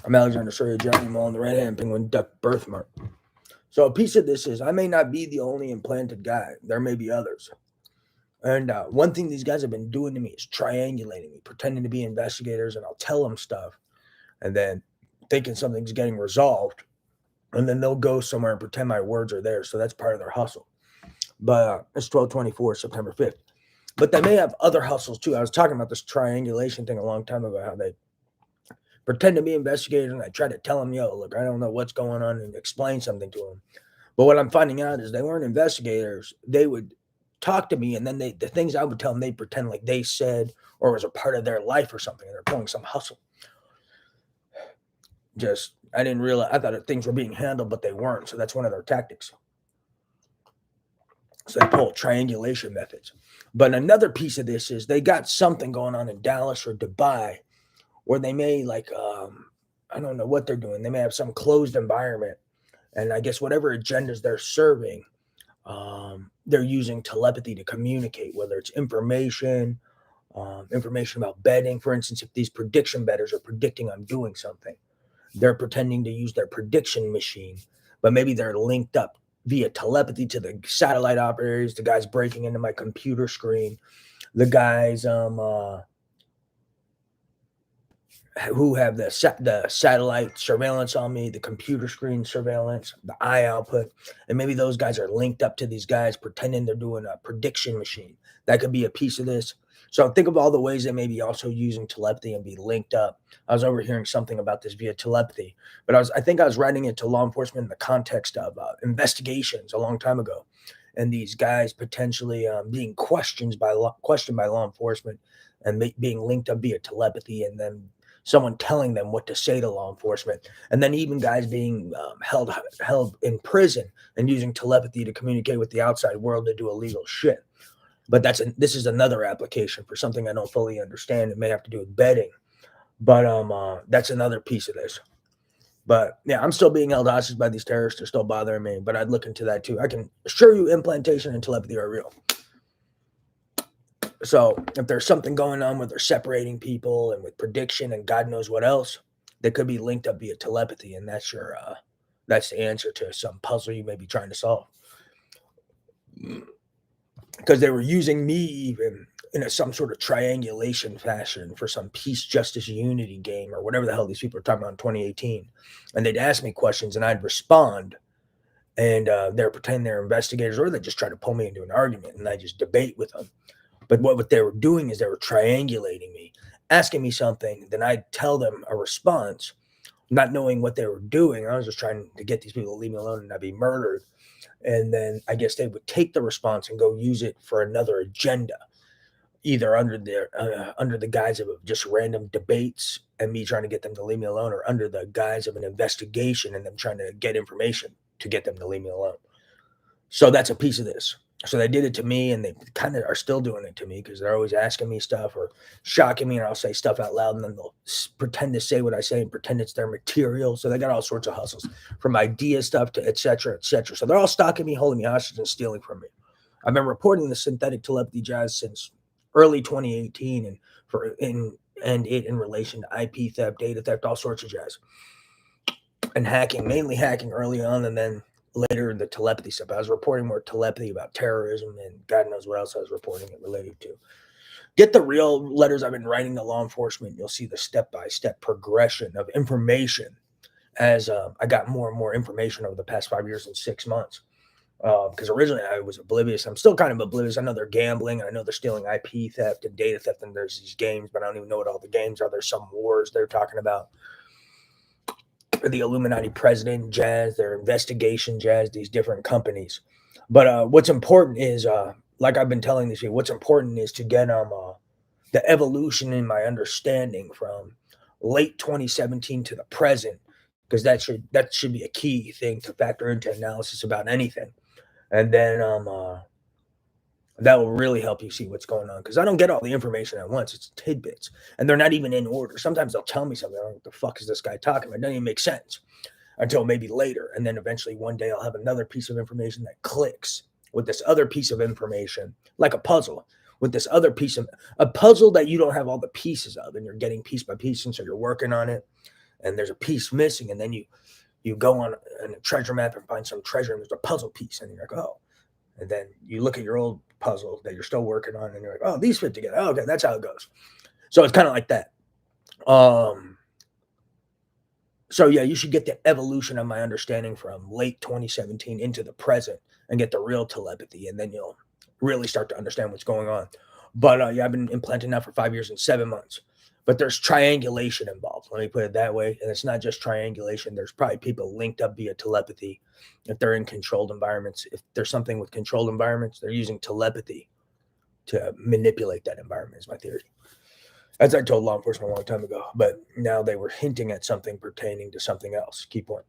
I'm Alexander Surya, Johnny Mall, and the Red Hand Penguin Duck birthmark. So a piece of this is I may not be the only implanted guy. There may be others. And one thing these guys have been doing to me is triangulating me, pretending to be investigators, and I'll tell them stuff, and then thinking something's getting resolved, and then they'll go somewhere and pretend my words are there. So that's part of their hustle. But it's 12/24, September 5th. But they may have other hustles too. I was talking about this triangulation thing a long time ago, how they pretend to be investigators, and I try to tell them, yo, look, I don't know what's going on, and explain something to them. But what I'm finding out is they weren't investigators. They would talk to me, and then the things I would tell them, they pretend like they said or was a part of their life or something. And they're pulling some hustle. Just, I didn't realize, I thought that things were being handled, but they weren't. So that's one of their tactics. So they pull triangulation methods. But another piece of this is they got something going on in Dallas or Dubai where they may I don't know what they're doing. They may have some closed environment, and I guess whatever agendas they're serving, they're using telepathy to communicate, whether it's information about betting. For instance, if these prediction bettors are predicting I'm doing something, they're pretending to use their prediction machine, but maybe they're linked up via telepathy to the satellite operators, the guys breaking into my computer screen, the guys who have the satellite surveillance on me, the computer screen surveillance, the eye output, and maybe those guys are linked up to these guys pretending they're doing a prediction machine. That could be a piece of this. So think of all the ways they may be also using telepathy and be linked up. I was overhearing something about this via telepathy, but I think I was writing it to law enforcement in the context of investigations a long time ago, and these guys potentially being questioned by law enforcement and being linked up via telepathy, and then someone telling them what to say to law enforcement, and then even guys being held in prison and using telepathy to communicate with the outside world to do illegal shit. But this is another application for something I don't fully understand. It may have to do with betting, but that's another piece of this. But yeah, I'm still being held hostage by these terrorists. They're still bothering me, but I'd look into that too. I can assure you, implantation and telepathy are real. So if there's something going on where they're separating people and with prediction and God knows what else, they could be linked up via telepathy, and that's the answer to some puzzle you may be trying to solve. Because they were using me even in some sort of triangulation fashion for some peace, justice, unity game or whatever the hell these people are talking about in 2018. And they'd ask me questions and I'd respond, and they're pretending they're investigators, or they just try to pull me into an argument and I just debate with them. But what they were doing is they were triangulating me, asking me something, then I'd tell them a response, not knowing what they were doing. I was just trying to get these people to leave me alone and not be murdered. And then I guess they would take the response and go use it for another agenda, either under the guise of just random debates and me trying to get them to leave me alone, or under the guise of an investigation and them trying to get information to get them to leave me alone. So that's a piece of this. So they did it to me, and they kind of are still doing it to me because they're always asking me stuff or shocking me, and I'll say stuff out loud, and then they'll pretend to say what I say and pretend it's their material. So they got all sorts of hustles, from idea stuff to et cetera, et cetera. So they're all stalking me, holding me hostage, and stealing from me. I've been reporting the synthetic telepathy jazz since early 2018, and it in relation to IP theft, data theft, all sorts of jazz, and hacking, mainly hacking early on, and then later in the telepathy stuff. I was reporting more telepathy about terrorism, and God knows what else I was reporting it related to. Get the real letters I've been writing to law enforcement. You'll see the step-by-step progression of information as I got more and more information over the past 5 years and 6 months. Because originally I was oblivious. I'm still kind of oblivious. I know they're gambling, and I know they're stealing IP theft and data theft, and there's these games, but I don't even know what all the games are. There's some wars they're talking about. The Illuminati president jazz, their investigation jazz, these different companies. But what's important is, like I've been telling these people, what's important is to get the evolution in my understanding from late 2017 to the present, because that should be a key thing to factor into analysis about anything. And then that will really help you see what's going on, because I don't get all the information at once. It's tidbits, and they're not even in order. Sometimes they'll tell me something. What the fuck is this guy talking about? It doesn't even make sense until maybe later. And then eventually one day I'll have another piece of information that clicks with this other piece of information, like a puzzle, with this other piece of a puzzle that you don't have all the pieces of, and you're getting piece by piece. And so you're working on it. and there's a piece missing, and then you go on a treasure map and find some treasure, and there's a puzzle piece, and you're like, oh. And then you look at your old puzzle that you're still working on, and you're like, oh, these fit together. Oh, okay, that's how it goes. So it's kind of like that. So yeah, you should get the evolution of my understanding from late 2017 into the present and get the real telepathy, and then you'll really start to understand what's going on. But yeah, I've been implanting now for 5 years and 7 months. But there's triangulation involved. Let me put it that way. And it's not just triangulation. There's probably people linked up via telepathy if they're in controlled environments. If there's something with controlled environments, they're using telepathy to manipulate that environment, is my theory. As I told law enforcement a long time ago, but now they were hinting at something pertaining to something else. Key point.